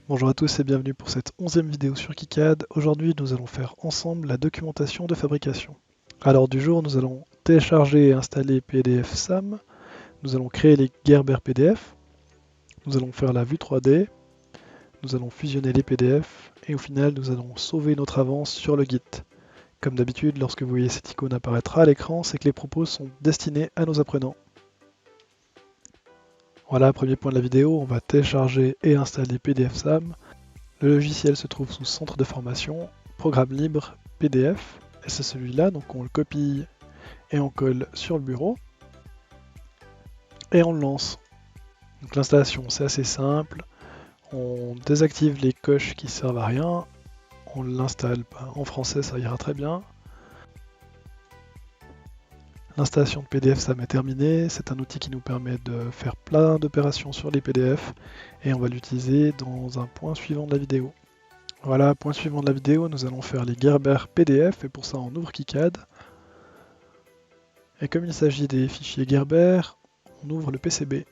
Bonjour à tous et bienvenue pour cette 11e vidéo sur KiCad. Aujourd'hui, nous allons faire ensemble la documentation de fabrication. À l'ordre du jour, nous allons télécharger et installer PDF SAM, nous allons créer les Gerber PDF, nous allons faire la vue 3D, nous allons fusionner les PDF et au final, nous allons sauver notre avance sur le Git. Comme d'habitude, lorsque vous voyez cette icône apparaître à l'écran, c'est que les propos sont destinés à nos apprenants. Voilà, premier point de la vidéo, on va télécharger et installer PDF SAM. Le logiciel se trouve sous Centre de formation, Programme libre, PDF, et c'est celui-là, donc on le copie et on colle sur le bureau, et on le lance. Donc l'installation c'est assez simple, on désactive les coches qui servent à rien, on l'installe en français, ça ira très bien. L'installation de PDF SAM est terminée, c'est un outil qui nous permet de faire plein d'opérations sur les PDF, et on va l'utiliser dans un point suivant de la vidéo. Voilà, point suivant de la vidéo, nous allons faire les Gerber PDF et pour ça on ouvre KiCad. Et comme il s'agit des fichiers Gerber, on ouvre le PCB.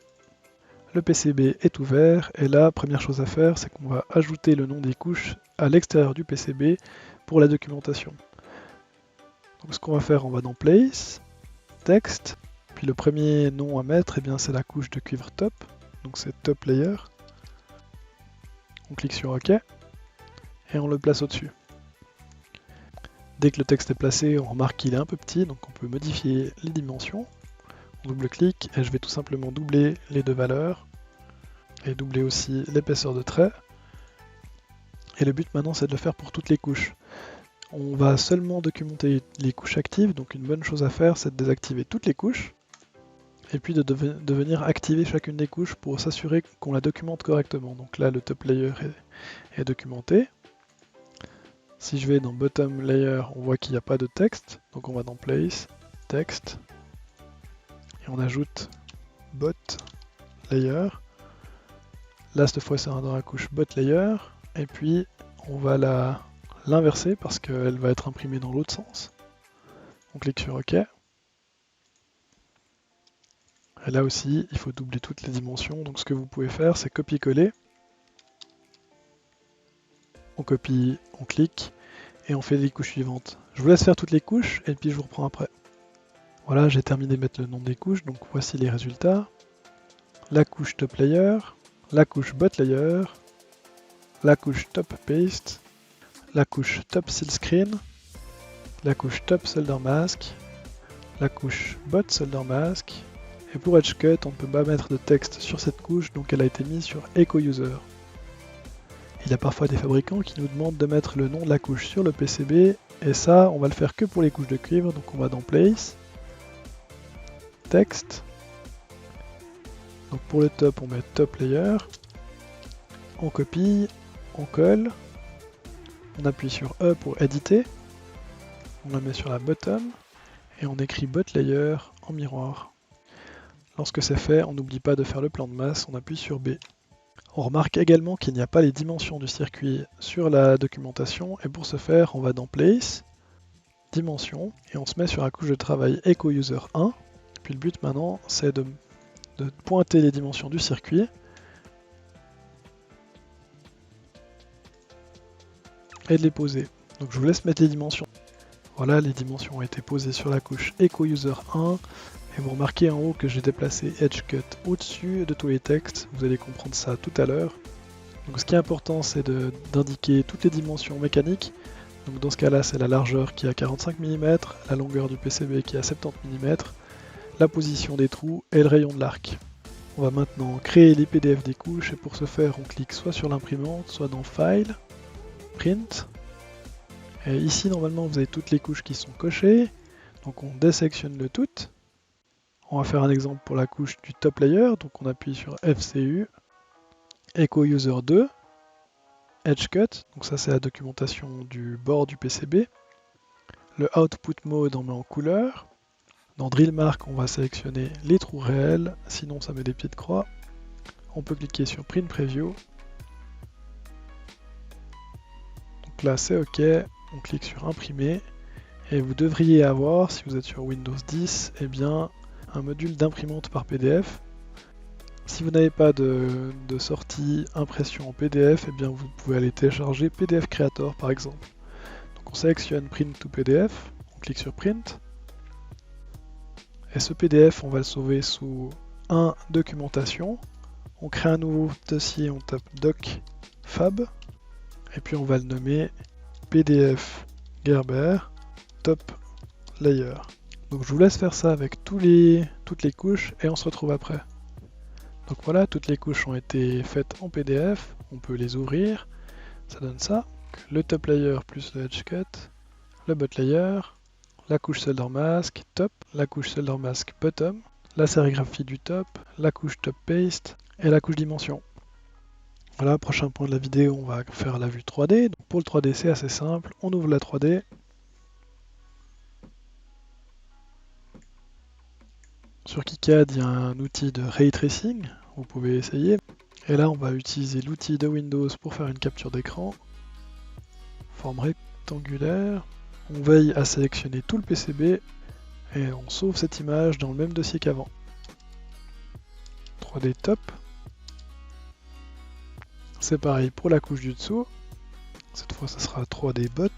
Le PCB est ouvert et là, première chose à faire, c'est qu'on va ajouter le nom des couches à l'extérieur du PCB pour la documentation. Donc ce qu'on va faire, on va dans Place, Text, puis le premier nom à mettre, eh bien, c'est la couche de cuivre top, donc c'est Top Layer. On clique sur OK et on le place au-dessus. Dès que le texte est placé, on remarque qu'il est un peu petit, donc on peut modifier les dimensions. On double-clique et je vais tout simplement doubler les deux valeurs et doubler aussi l'épaisseur de trait. Et le but maintenant c'est de le faire pour toutes les couches. On va seulement documenter les couches actives, donc une bonne chose à faire c'est de désactiver toutes les couches et puis de venir activer chacune des couches pour s'assurer qu'on la documente correctement. Donc là le top layer est documenté. Si je vais dans bottom layer, on voit qu'il n'y a pas de texte, donc on va dans place, text, et on ajoute bot layer. Là cette fois c'est dans la couche bot layer, et puis on va l'inverser parce qu'elle va être imprimée dans l'autre sens. On clique sur OK. Et là aussi, il faut doubler toutes les dimensions. Donc ce que vous pouvez faire, c'est copier-coller. On copie, on clique, et on fait les couches suivantes. Je vous laisse faire toutes les couches, et puis je vous reprends après. Voilà, j'ai terminé de mettre le nom des couches, donc voici les résultats. La couche top layer, la couche bot layer, la couche top paste, la couche top seal screen, la couche top solder mask, la couche bot solder mask, et pour edge cut, on ne peut pas mettre de texte sur cette couche, donc elle a été mise sur echo user. Il y a parfois des fabricants qui nous demandent de mettre le nom de la couche sur le PCB, et ça, on va le faire que pour les couches de cuivre, donc on va dans Place, Text, donc pour le top, on met Top Layer, on copie, on colle, on appuie sur E pour éditer, on la met sur la bottom, et on écrit Bot Layer en miroir. Lorsque c'est fait, on n'oublie pas de faire le plan de masse, on appuie sur B. On remarque également qu'il n'y a pas les dimensions du circuit sur la documentation, et pour ce faire, on va dans Place, Dimensions, et on se met sur la couche de travail Echo User 1. Puis le but maintenant, c'est de pointer les dimensions du circuit, et de les poser. Donc je vous laisse mettre les dimensions. Voilà, les dimensions ont été posées sur la couche Echo User 1, et vous remarquez en haut que j'ai déplacé Edge Cut au-dessus de tous les textes, vous allez comprendre ça tout à l'heure. Donc ce qui est important, c'est d'indiquer toutes les dimensions mécaniques. Donc dans ce cas-là, c'est la largeur qui est à 45 mm, la longueur du PCB qui est à 70 mm, la position des trous et le rayon de l'arc. On va maintenant créer les PDF des couches, et pour ce faire, on clique soit sur l'imprimante, soit dans File, Print. Et ici, normalement, vous avez toutes les couches qui sont cochées. Donc on désélectionne le tout. On va faire un exemple pour la couche du top layer, donc on appuie sur FCU, Echo User 2, Edge Cut, donc ça c'est la documentation du bord du PCB. Le Output Mode on met en couleur. Dans Drill Mark on va sélectionner les trous réels, sinon ça met des pieds de croix. On peut cliquer sur Print Preview. Donc là c'est OK, on clique sur Imprimer, et vous devriez avoir, si vous êtes sur Windows 10, eh bien un module d'imprimante par PDF. Si Si vous n'avez pas de sortie impression en PDF, eh bien vous pouvez aller télécharger PDF Creator par exemple. Donc on sélectionne Print to PDF, on clique sur Print, et ce PDF on va le sauver sous 1 documentation. On crée un nouveau dossier, on tape doc fab, et puis on va le nommer PDF Gerber top layer. Donc je vous laisse faire ça avec toutes les couches et on se retrouve après. Donc voilà, toutes les couches ont été faites en PDF, on peut les ouvrir, ça donne ça. Le top layer plus le edge cut, le bot layer, la couche solder mask top, la couche solder mask bottom, la sérigraphie du top, la couche top paste et la couche dimension. Voilà, prochain point de la vidéo, on va faire la vue 3D. Donc pour le 3D, c'est assez simple, on ouvre la 3D. Sur KiCad, il y a un outil de Ray Tracing, vous pouvez essayer. Et là, on va utiliser l'outil de Windows pour faire une capture d'écran. Forme rectangulaire. On veille à sélectionner tout le PCB et on sauve cette image dans le même dossier qu'avant. 3D top. C'est pareil pour la couche du dessous. Cette fois, ça sera 3D bot.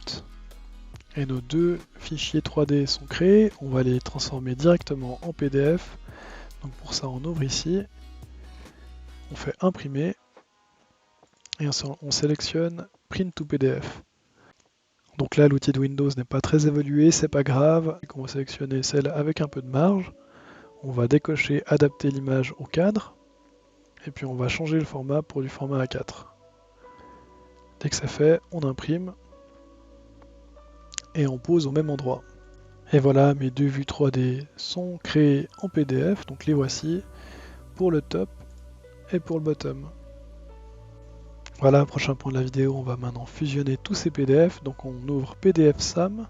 Et nos deux fichiers 3D sont créés. On va les transformer directement en PDF. Donc pour ça, on ouvre ici. On fait imprimer. Et on sélectionne Print to PDF. Donc là, l'outil de Windows n'est pas très évolué, c'est pas grave. On va sélectionner celle avec un peu de marge. On va décocher adapter l'image au cadre. Et puis on va changer le format pour du format A4. Dès que c'est fait, on imprime. Et on pose au même endroit. Et voilà, mes deux vues 3D sont créées en PDF, donc les voici, pour le top et pour le bottom. Voilà, prochain point de la vidéo, on va maintenant fusionner tous ces PDF. Donc on ouvre PDF SAM,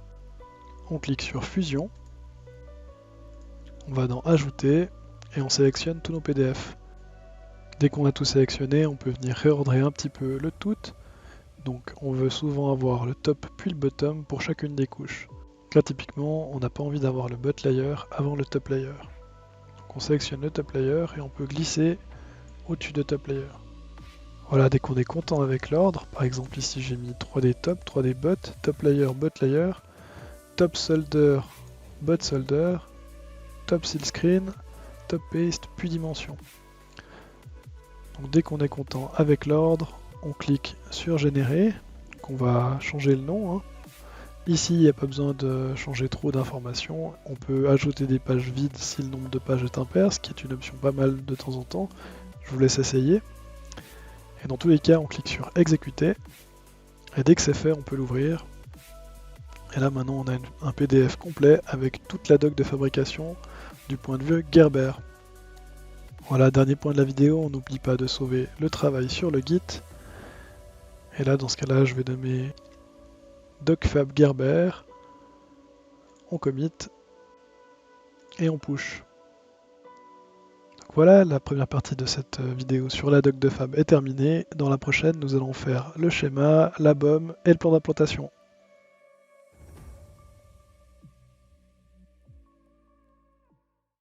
on clique sur Fusion, on va dans Ajouter et on sélectionne tous nos PDF. Dès qu'on a tout sélectionné, on peut venir réordonner un petit peu le tout. Donc on veut souvent avoir le top puis le bottom pour chacune des couches. Là typiquement, on n'a pas envie d'avoir le bot layer avant le top layer. Donc on sélectionne le top layer et on peut glisser au-dessus de top layer. Voilà, dès qu'on est content avec l'ordre, par exemple ici j'ai mis 3D top, 3D bot, top layer, bot layer, top solder, bot solder, top seal screen, top paste, puis dimension. Donc dès qu'on est content avec l'ordre, on clique sur générer, donc on va changer le nom. Ici, il n'y a pas besoin de changer trop d'informations. On peut ajouter des pages vides si le nombre de pages est impair, ce qui est une option pas mal de temps en temps. Je vous laisse essayer. Et dans tous les cas, on clique sur exécuter. Et dès que c'est fait, on peut l'ouvrir. Et là, maintenant, on a un PDF complet avec toute la doc de fabrication du point de vue Gerber. Voilà, dernier point de la vidéo, on n'oublie pas de sauver le travail sur le Git. Et là, dans ce cas-là, je vais nommer docfab Gerber. On commit et on push. Voilà, la première partie de cette vidéo sur la doc de fab est terminée. Dans la prochaine, nous allons faire le schéma, la BOM et le plan d'implantation.